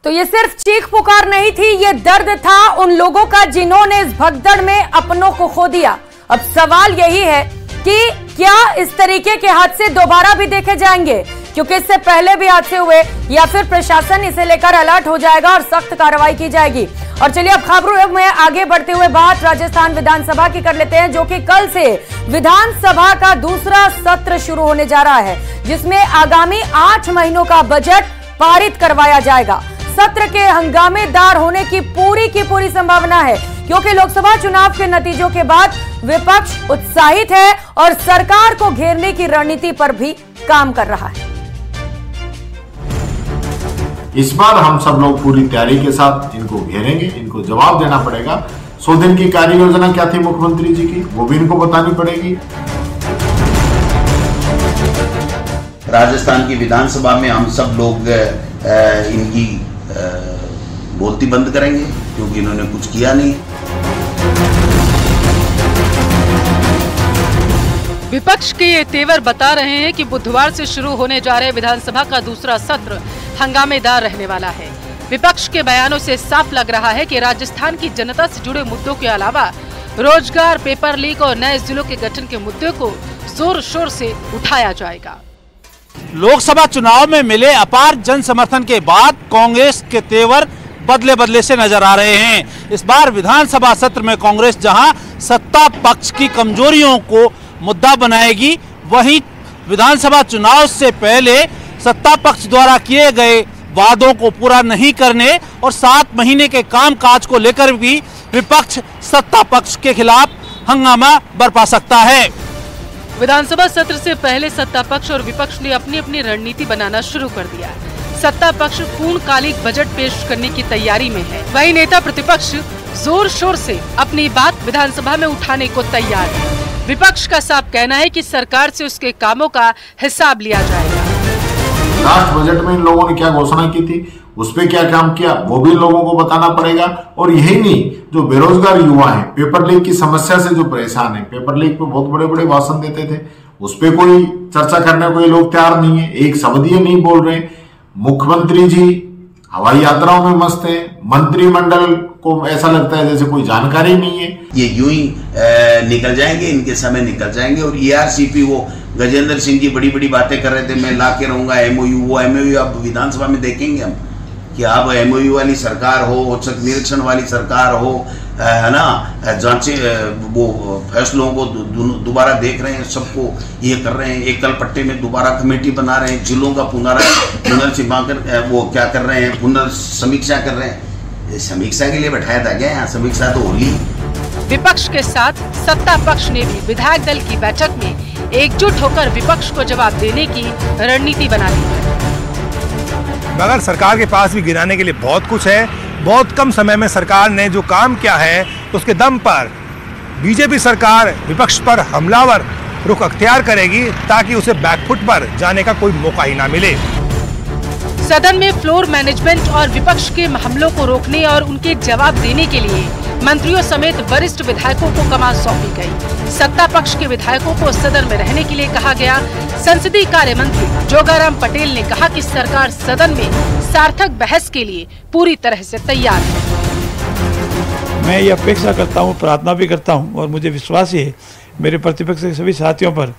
तो ये सिर्फ चीख पुकार नहीं थी, ये दर्द था उन लोगों का जिन्होंने इस भगदड़ में अपनों को खो दिया। अब सवाल यही है कि क्या इस तरीके के हादसे दोबारा भी देखे जाएंगे, क्योंकि इससे पहले भी हादसे हुए, या फिर प्रशासन इसे लेकर अलर्ट हो जाएगा और सख्त कार्रवाई की जाएगी। और चलिए अब खबरों में आगे बढ़ते हुए बात राजस्थान विधानसभा की कर लेते हैं, जो कि कल से विधानसभा का दूसरा सत्र शुरू होने जा रहा है, जिसमें आगामी 8 महीनों का बजट पारित करवाया जाएगा। सत्र के हंगामेदार होने की पूरी संभावना है, क्योंकि लोकसभा चुनाव के नतीजों के बाद विपक्ष उत्साहित है और सरकार को घेरने की रणनीति पर भी काम कर रहा है। इस बार हम सब लोग पूरी तैयारी के साथ इनको घेरेंगे, इनको जवाब देना पड़ेगा। 100 दिन की कार्य योजना क्या थी मुख्यमंत्री जी की, वो भी इनको बतानी पड़ेगी। राजस्थान की विधानसभा में हम सब लोग इनकी बोलती बंद करेंगे, क्योंकि इन्होंने कुछ किया नहीं। विपक्ष के ये तेवर बता रहे हैं कि बुधवार से शुरू होने जा रहे विधानसभा का दूसरा सत्र हंगामेदार रहने वाला है। विपक्ष के बयानों से साफ लग रहा है कि राजस्थान की जनता से जुड़े मुद्दों के अलावा रोजगार, पेपर लीक और नए जिलों के गठन के मुद्दे को जोर शोर से उठाया जाएगा। लोकसभा चुनाव में मिले अपार जन समर्थन के बाद कांग्रेस के तेवर बदले से नजर आ रहे हैं। इस बार विधानसभा सत्र में कांग्रेस जहां सत्ता पक्ष की कमजोरियों को मुद्दा बनाएगी, वहीं विधानसभा चुनाव से पहले सत्ता पक्ष द्वारा किए गए वादों को पूरा नहीं करने और 7 महीने के कामकाज को लेकर भी विपक्ष सत्ता पक्ष के खिलाफ हंगामा बरपा सकता है। विधानसभा सत्र से पहले सत्ता पक्ष और विपक्ष ने अपनी अपनी रणनीति बनाना शुरू कर दिया। सत्ता पक्ष पूर्णकालिक बजट पेश करने की तैयारी में है, वहीं नेता प्रतिपक्ष जोर शोर से अपनी बात विधानसभा में उठाने को तैयार है। विपक्ष का साफ कहना है कि सरकार से उसके कामों का हिसाब लिया जाएगा। लास्ट बजट में इन लोगों ने क्या घोषणा की थी, उस पे क्या काम किया, वो भी लोगों को बताना पड़ेगा। और यही नहीं, जो बेरोजगार युवा हैं, पेपर लीक की समस्या से जो परेशान है, पेपर लीक पे बहुत बड़े भाषण देते थे, उस पे कोई चर्चा करने को ये लोग तैयार नहीं है, एक शब्द ये नहीं बोल रहे। मुख्यमंत्री जी हवाई यात्राओं में मस्त है, मंत्रिमंडल को ऐसा लगता है जैसे कोई जानकारी नहीं है। ये यूं ही निकल जाएंगे, इनके समय निकल जाएंगे। और ERCP वो गजेंद्र सिंह जी बड़ी बातें कर रहे थे, मैं ला के रहूंगा MOU, वो MOU अब विधानसभा में देखेंगे हम कि अब MOU वाली सरकार हो, औचक निरीक्षण वाली सरकार हो, है ना, जांचे वो फैसलों को दोबारा देख रहे हैं, सबको ये कर रहे हैं, एकल पट्टे में दोबारा कमेटी बना रहे हैं, जिलों का पुनर्सीमांकन वो क्या कर रहे हैं, पुनर्समीक्षा कर रहे हैं। समीक्षा के लिए बैठाया था क्या यहाँ? समीक्षा तो होली। विपक्ष के साथ सत्ता पक्ष ने भी विधायक दल की बैठक में एकजुट होकर विपक्ष को जवाब देने की रणनीति बना ली है। मगर सरकार के पास भी गिराने के लिए बहुत कुछ है। बहुत कम समय में सरकार ने जो काम किया है, उसके दम पर बीजेपी सरकार विपक्ष पर हमलावर रुख अख्तियार करेगी, ताकि उसे बैकफुट पर जाने का कोई मौका ही ना मिले। सदन में फ्लोर मैनेजमेंट और विपक्ष के हमलों को रोकने और उनके जवाब देने के लिए मंत्रियों समेत वरिष्ठ विधायकों को कमान सौंपी गई। सत्ता पक्ष के विधायकों को सदन में रहने के लिए कहा गया। संसदीय कार्य मंत्री जोगाराम पटेल ने कहा कि सरकार सदन में सार्थक बहस के लिए पूरी तरह से तैयार है। मैं ये अपेक्षा करता हूँ, प्रार्थना भी करता हूँ, और मुझे विश्वास ही है मेरे प्रतिपक्ष के सभी साथियों पर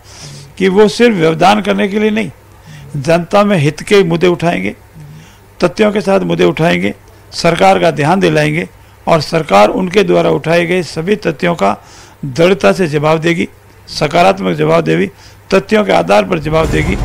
कि वो सिर्फ व्यवधान करने के लिए नहीं, जनता में हित के मुद्दे उठाएंगे, तथ्यों के साथ मुद्दे उठाएंगे, सरकार का ध्यान दिलाएंगे और सरकार उनके द्वारा उठाए गए सभी तथ्यों का दृढ़ता से जवाब देगी, सकारात्मक जवाब देगी, तथ्यों के आधार पर जवाब देगी।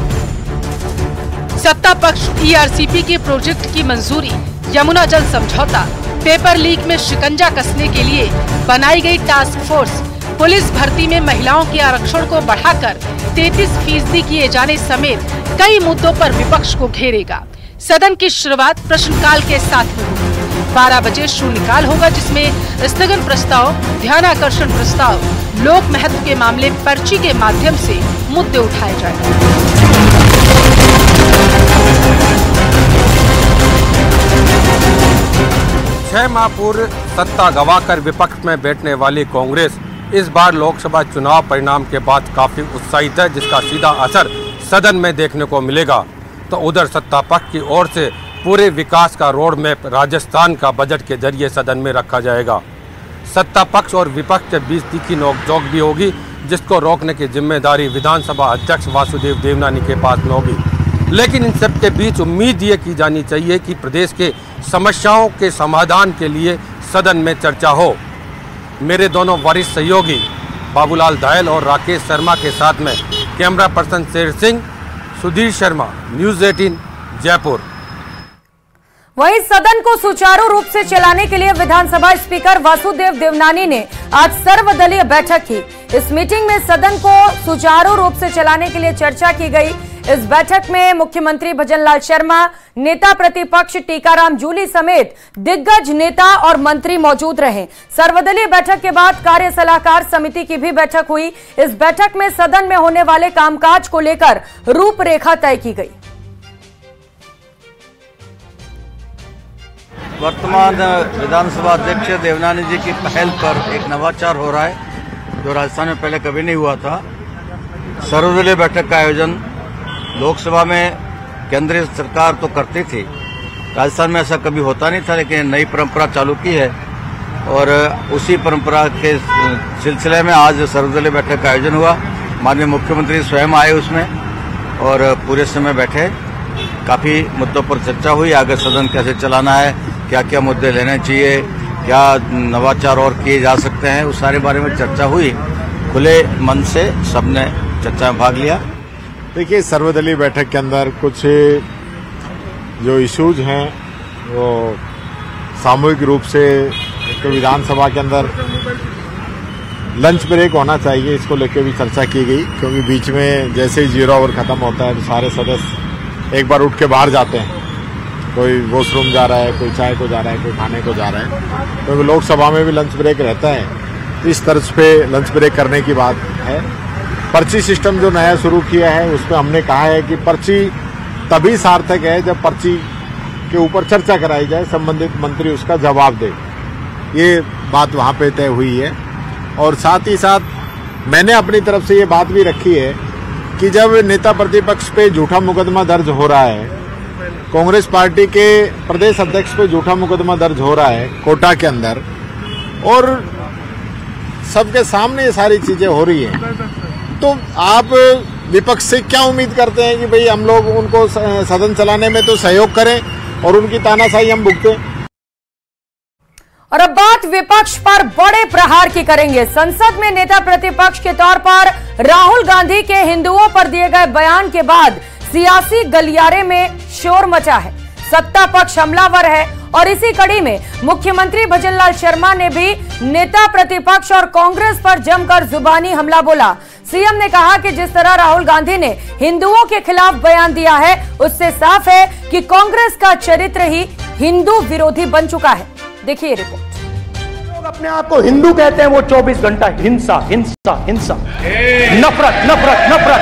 सत्ता पक्ष ERCP के प्रोजेक्ट की मंजूरी, यमुना जल समझौता, पेपर लीक में शिकंजा कसने के लिए बनाई गई टास्क फोर्स, पुलिस भर्ती में महिलाओं के आरक्षण को बढ़ाकर 33% किए जाने समेत कई मुद्दों पर विपक्ष को घेरेगा। सदन की शुरुआत प्रश्नकाल के साथ होगी। 12 बजे शून्यकाल होगा, जिसमें स्थगन प्रस्ताव, ध्यानाकर्षण प्रस्ताव, लोक महत्व के मामले पर्ची के माध्यम से मुद्दे उठाए जाएंगे। 6 माह पूर्व सत्ता गंवाकर विपक्ष में बैठने वाली कांग्रेस इस बार लोकसभा चुनाव परिणाम के बाद काफी उत्साहित है, जिसका सीधा असर सदन में देखने को मिलेगा। तो उधर सत्ता पक्ष की ओर से पूरे विकास का रोड मैप राजस्थान का बजट के जरिए सदन में रखा जाएगा। सत्ता पक्ष और विपक्ष के बीच तीखी नोकझोंक भी होगी, जिसको रोकने की जिम्मेदारी विधानसभा अध्यक्ष वासुदेव देवनानी के पास में होगी। लेकिन इन सब के बीच उम्मीद ये की जानी चाहिए कि प्रदेश के समस्याओं के समाधान के लिए सदन में चर्चा हो। मेरे दोनों वरिष्ठ सहयोगी बाबूलाल दायल और राकेश शर्मा के साथ में camera person Sher Singh, Sudhir Sharma, news 18 Jaipur. वहीं सदन को सुचारू रूप से चलाने के लिए विधानसभा स्पीकर वासुदेव देवनानी ने आज सर्वदलीय बैठक की। इस मीटिंग में सदन को सुचारू रूप से चलाने के लिए चर्चा की गई। इस बैठक में मुख्यमंत्री भजनलाल शर्मा, नेता प्रतिपक्ष टीकाराम जूली समेत दिग्गज नेता और मंत्री मौजूद रहे। सर्वदलीय बैठक के बाद कार्य सलाहकार समिति की भी बैठक हुई। इस बैठक में सदन में होने वाले कामकाज को लेकर रूपरेखा तय की गई। वर्तमान विधानसभा अध्यक्ष देवनानी जी की पहल पर एक नवाचार हो रहा है जो राजस्थान में पहले कभी नहीं हुआ था। सर्वदलीय बैठक का आयोजन लोकसभा में केंद्रीय सरकार तो करती थी, राजस्थान में ऐसा कभी होता नहीं था, लेकिन नई परंपरा चालू की है और उसी परंपरा के सिलसिले में आज सर्वदलीय बैठक का आयोजन हुआ। माननीय मुख्यमंत्री स्वयं आए उसमें और पूरे समय बैठे। काफ़ी मुद्दों पर चर्चा हुई, आगे सदन कैसे चलाना है, क्या क्या मुद्दे लेने चाहिए, क्या नवाचार और किए जा सकते हैं, उस सारे बारे में चर्चा हुई। खुले मन से सबने चर्चा में भाग लिया। देखिए, सर्वदलीय बैठक के अंदर कुछ जो इश्यूज हैं वो सामूहिक रूप से एक विधानसभा के अंदर लंच ब्रेक होना चाहिए, इसको लेकर भी चर्चा की गई, क्योंकि बीच में जैसे ही 0 आवर खत्म होता है तो सारे सदस्य एक बार उठ के बाहर जाते हैं। कोई वॉशरूम जा रहा है, कोई चाय को जा रहा है, कोई खाने को जा रहा है, क्योंकि लोकसभा में भी लंच ब्रेक रहता है। इस तर्ज पे लंच ब्रेक करने की बात है। पर्ची सिस्टम जो नया शुरू किया है उस पर हमने कहा है कि पर्ची तभी सार्थक है जब पर्ची के ऊपर चर्चा कराई जाए, संबंधित मंत्री उसका जवाब दे। ये बात वहाँ पे तय हुई है। और साथ ही साथ मैंने अपनी तरफ से ये बात भी रखी है कि जब नेता प्रतिपक्ष पे झूठा मुकदमा दर्ज हो रहा है, कांग्रेस पार्टी के प्रदेश अध्यक्ष पे झूठा मुकदमा दर्ज हो रहा है कोटा के अंदर, और सबके सामने ये सारी चीजें हो रही हैं, तो आप विपक्ष से क्या उम्मीद करते हैं कि भाई हम लोग उनको सदन चलाने में तो सहयोग करें और उनकी तानाशाही हम भुगतें। और अब बात विपक्ष पर बड़े प्रहार की करेंगे। संसद में नेता प्रतिपक्ष के तौर पर राहुल गांधी के हिंदुओं पर दिए गए बयान के बाद सियासी गलियारे में शोर मचा है। सत्ता पक्ष हमलावर है और इसी कड़ी में मुख्यमंत्री भजनलाल शर्मा ने भी नेता प्रतिपक्ष और कांग्रेस पर जमकर जुबानी हमला बोला। सीएम ने कहा कि जिस तरह राहुल गांधी ने हिंदुओं के खिलाफ बयान दिया है, उससे साफ है कि कांग्रेस का चरित्र ही हिंदू विरोधी बन चुका है। देखिए रिपोर्ट। लोग अपने आप को हिंदू कहते हैं, वो 24 घंटा हिंसा हिंसा हिंसा, नफरत नफरत नफरत,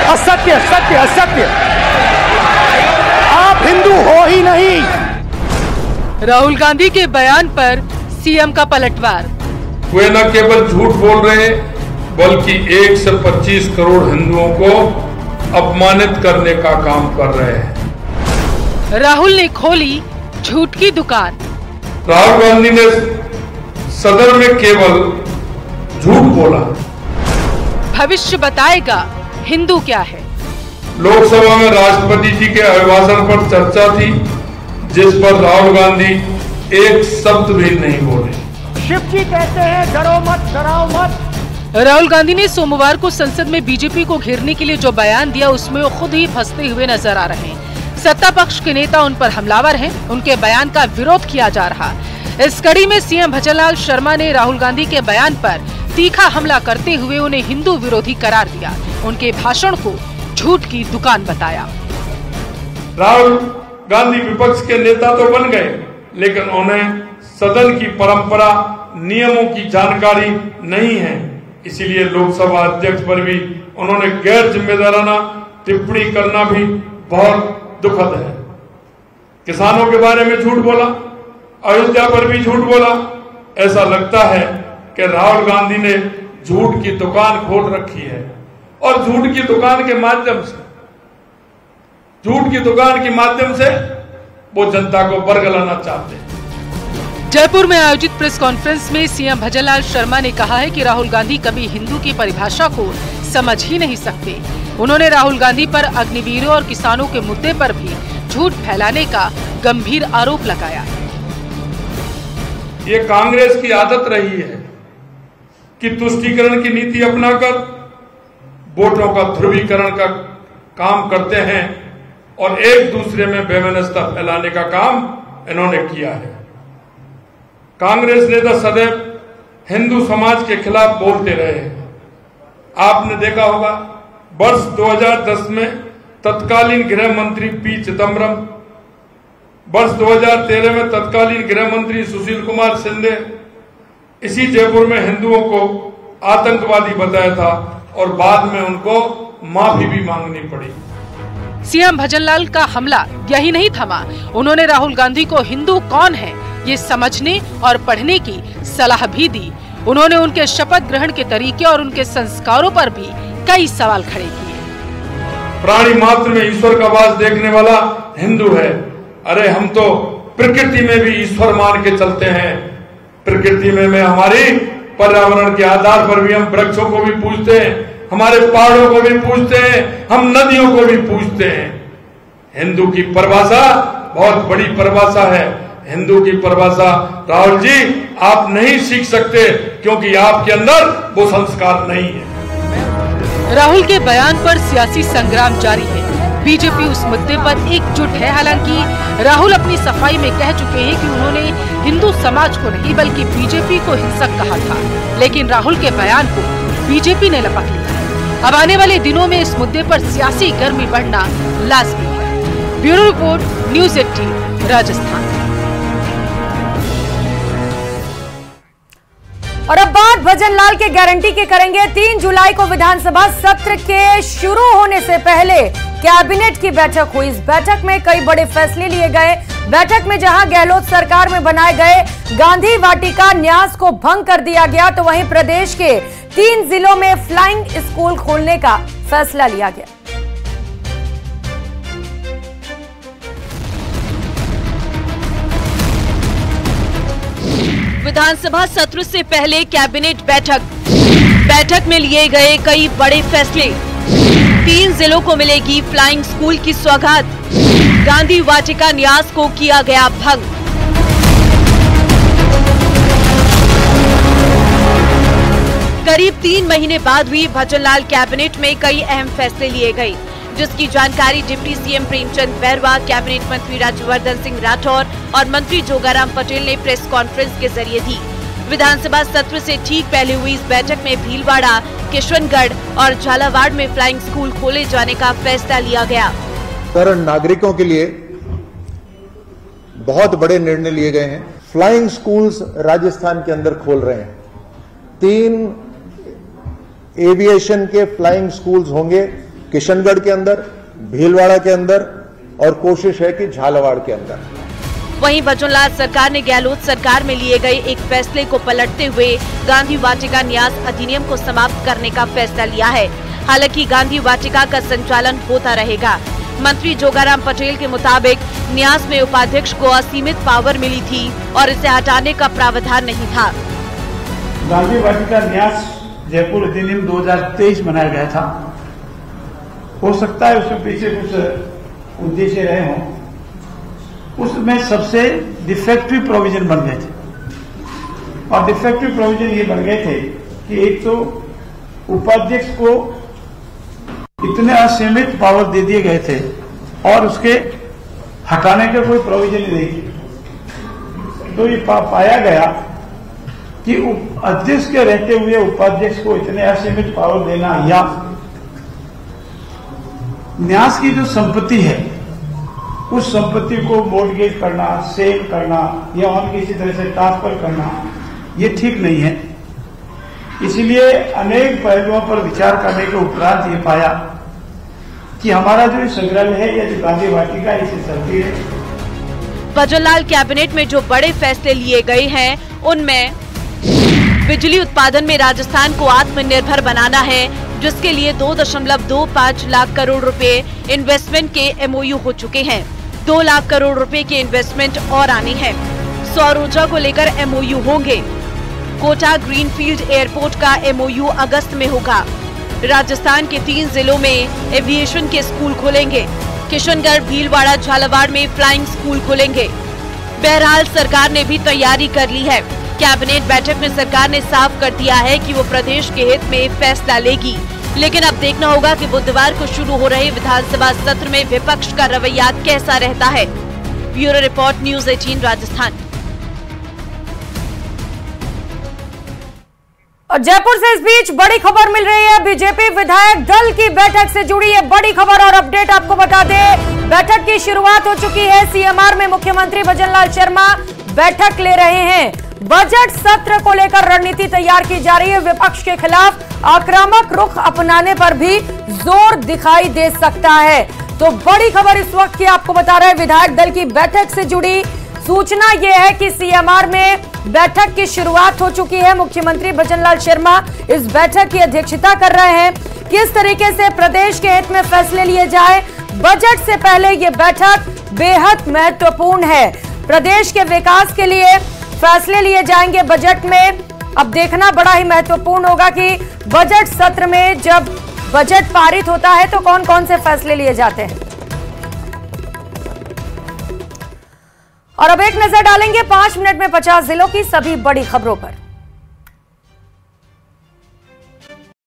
असत्य सत्य असत्य। आप हिंदू हो ही नहीं। राहुल गांधी के बयान पर सीएम का पलटवार। वे न केवल झूठ बोल रहे बल्कि 1 से 25 करोड़ हिंदुओं को अपमानित करने का काम कर रहे हैं। राहुल ने खोली झूठ की दुकान। राहुल गांधी ने सदन में केवल झूठ बोला। भविष्य बताएगा हिंदू क्या है। लोकसभा में राष्ट्रपति जी के अभिभाषण पर चर्चा थी, जिस पर राहुल गांधी एक शब्द भी नहीं बोले। शिव जी कहते हैं डरो मत डराओ मत। राहुल गांधी ने सोमवार को संसद में बीजेपी को घेरने के लिए जो बयान दिया, उसमें वो खुद ही फंसते हुए नजर आ रहे हैं। सत्ता पक्ष के नेता उन पर हमलावर हैं, उनके बयान का विरोध किया जा रहा। इस कड़ी में सीएम भजनलाल शर्मा ने राहुल गांधी के बयान पर तीखा हमला करते हुए उन्हें हिंदू विरोधी करार दिया। उनके भाषण को झूठ की दुकान बताया। राहुल गांधी विपक्ष के नेता तो बन गए, लेकिन उन्हें सदन की परंपरा नियमों की जानकारी नहीं है। इसीलिए लोकसभा अध्यक्ष पर भी उन्होंने गैर जिम्मेदाराना टिप्पणी करना भी बहुत दुखद है। किसानों के बारे में झूठ बोला, अयोध्या पर भी झूठ बोला। ऐसा लगता है कि राहुल गांधी ने झूठ की दुकान खोल रखी है और झूठ की दुकान के माध्यम से झूठ की दुकान के माध्यम से वो जनता को बरगलाना चाहते हैं। जयपुर में आयोजित प्रेस कॉन्फ्रेंस में सीएम भजनलाल शर्मा ने कहा है कि राहुल गांधी कभी हिंदू की परिभाषा को समझ ही नहीं सकते। उन्होंने राहुल गांधी पर अग्निवीरों और किसानों के मुद्दे पर भी झूठ फैलाने का गंभीर आरोप लगाया। ये कांग्रेस की आदत रही है कि तुष्टीकरण की नीति अपनाकर वोटों का ध्रुवीकरण का काम करते हैं और एक दूसरे में बेमनस्ता फैलाने का काम इन्होंने किया है। कांग्रेस नेता सदैव हिंदू समाज के खिलाफ बोलते रहे हैं। आपने देखा होगा वर्ष 2010 में तत्कालीन गृह मंत्री पी चिदम्बरम, वर्ष 2013 में तत्कालीन गृह मंत्री सुशील कुमार शिंदे इसी जयपुर में हिंदुओं को आतंकवादी बताया था और बाद में उनको माफी भी मांगनी पड़ी। सीएम भजनलाल का हमला यही नहीं थमा। उन्होंने राहुल गांधी को हिंदू कौन है ये समझने और पढ़ने की सलाह भी दी। उन्होंने उनके शपथ ग्रहण के तरीके और उनके संस्कारों पर भी कई सवाल खड़े किए। प्राणी मात्र में ईश्वर का वास देखने वाला हिंदू है। अरे हम तो प्रकृति में भी ईश्वर मान के चलते हैं। प्रकृति में हमारी पर्यावरण के आधार पर भी हम वृक्षों को भी पूजते हैं, हमारे पहाड़ों को भी पूजते हैं, हम नदियों को भी पूजते हैं। हिंदू की परिभाषा बहुत बड़ी परिभाषा है। हिंदू की परिभाषा राहुल जी आप नहीं सीख सकते क्योंकि आपके अंदर वो संस्कार नहीं है। राहुल के बयान पर सियासी संग्राम जारी है। बीजेपी उस मुद्दे पर एकजुट है। हालांकि राहुल अपनी सफाई में कह चुके हैं कि उन्होंने हिंदू समाज को नहीं बल्कि बीजेपी को हिंसक कहा था, लेकिन राहुल के बयान को बीजेपी ने लपक लिया। अब आने वाले दिनों में इस मुद्दे पर सियासी गर्मी बढ़ना लाजमी है। Bureau report, news 18, Rajasthan. और अब बात भजनलाल के गारंटी की करेंगे। 3 जुलाई को विधानसभा सत्र के शुरू होने से पहले कैबिनेट की बैठक हुई। इस बैठक में कई बड़े फैसले लिए गए। बैठक में जहां गहलोत सरकार में बनाए गए गांधी वाटिका न्यास को भंग कर दिया गया, तो वहीं प्रदेश के 3 जिलों में फ्लाइंग स्कूल खोलने का फैसला लिया गया। विधानसभा सत्र से पहले कैबिनेट बैठक में लिए गए कई बड़े फैसले। 3 जिलों को मिलेगी फ्लाइंग स्कूल की सौगात। गांधी वाटिका न्यास को किया गया भंग। करीब 3 महीने बाद हुई भजनलाल कैबिनेट में कई अहम फैसले लिए गए, जिसकी जानकारी deputy CM Premchand Bairwa, cabinet मंत्री राज्यवर्धन सिंह राठौर और मंत्री जोगाराम पटेल ने प्रेस कॉन्फ्रेंस के जरिए दी। विधानसभा सत्र से ठीक पहले हुई इस बैठक में भीलवाड़ा, किशनगढ़ और झालावाड़ में फ्लाइंग स्कूल खोले जाने का फैसला लिया गया। साधारण नागरिकों के लिए बहुत बड़े निर्णय लिए गए हैं। फ्लाइंग स्कूल्स राजस्थान के अंदर खोल रहे हैं। 3 एविएशन के फ्लाइंग स्कूल्स होंगे किशनगढ़ के अंदर, भीलवाड़ा के अंदर और कोशिश है कि झालावाड़ के अंदर। वहीं भजनलाल सरकार ने गहलोत सरकार में लिए गए एक फैसले को पलटते हुए गांधी वाटिका न्यास अधिनियम को समाप्त करने का फैसला लिया है। हालांकि गांधी वाटिका का संचालन होता रहेगा। मंत्री जोगाराम पटेल के मुताबिक न्यास में उपाध्यक्ष को असीमित पावर मिली थी और इसे हटाने का प्रावधान नहीं था। गांधी वाटिका न्यास जयपुर अधिनियम 2023 बनाया गया था। हो सकता है उसके पीछे कुछ उद्देश्य रहे हों। उसमें सबसे डिफेक्टिव प्रोविजन बन गए थे और डिफेक्टिव प्रोविजन ये बन गए थे कि एक तो उपाध्यक्ष को इतने असीमित पावर दे दिए गए थे और उसके हटाने का कोई प्रोविजन नहीं थी। तो ये पाया गया कि अध्यक्ष के रहते हुए उपाध्यक्ष को इतने असीमित पावर देना या न्यास की जो संपत्ति है उस संपत्ति को मोर्टगेज करना, सेल करना या और किसी तरह से ट्रांसफर करना ये ठीक नहीं है। इसलिए अनेक पहलुओं पर विचार करने के उपरांत ये पाया कि हमारा जो संग्रहालय है या जो गांधी वाटिका इसे चलती है। भजनलाल कैबिनेट में जो बड़े फैसले लिए गए हैं उनमें बिजली उत्पादन में राजस्थान को आत्मनिर्भर बनाना है। जिसके लिए 2.25 लाख करोड़ रुपए इन्वेस्टमेंट के MOU हो चुके हैं। 2 लाख करोड़ रुपए के इन्वेस्टमेंट और आने हैं। सौर ऊर्जा को लेकर MOU होंगे। कोटा ग्रीनफील्ड एयरपोर्ट का MOU अगस्त में होगा। राजस्थान के 3 जिलों में एविएशन के स्कूल खोलेंगे। किशनगढ़, भीलवाड़ा, झालावाड़ में फ्लाइंग स्कूल खोलेंगे। बहरहाल सरकार ने भी तैयारी कर ली है। कैबिनेट बैठक में सरकार ने साफ कर दिया है कि वो प्रदेश के हित में फैसला लेगी, लेकिन अब देखना होगा कि बुधवार को शुरू हो रहे विधानसभा सत्र में विपक्ष का रवैया कैसा रहता है। Bureau report, news 18 Rajasthan. और जयपुर से इस बीच बड़ी खबर मिल रही है। बीजेपी विधायक दल की बैठक से जुड़ी है बड़ी खबर और अपडेट आपको बता दें। बैठक की शुरुआत हो चुकी है। सीएमआर में मुख्यमंत्री भजनलाल शर्मा बैठक ले रहे हैं। बजट सत्र को लेकर रणनीति तैयार की जा रही है। विपक्ष के खिलाफ आक्रामक रुख अपनाने पर भी जोर दिखाई दे सकता है। तो बड़ी खबर इस वक्त की आपको बता रहे हैं। विधायक दल की बैठक से जुड़ी सूचना यह है कि सीएमआर में बैठक की शुरुआत हो चुकी है। मुख्यमंत्री भजनलाल शर्मा इस बैठक की अध्यक्षता कर रहे हैं। किस तरीके से प्रदेश के हित में फैसले लिए जाए, बजट से पहले यह बैठक बेहद महत्वपूर्ण है। प्रदेश के विकास के लिए फैसले लिए जाएंगे बजट में। अब देखना बड़ा ही महत्वपूर्ण होगा कि बजट सत्र में जब बजट पारित होता है तो कौन कौन से फैसले लिए जाते हैं। और अब एक नजर डालेंगे 5 मिनट में 50 जिलों की सभी बड़ी खबरों पर।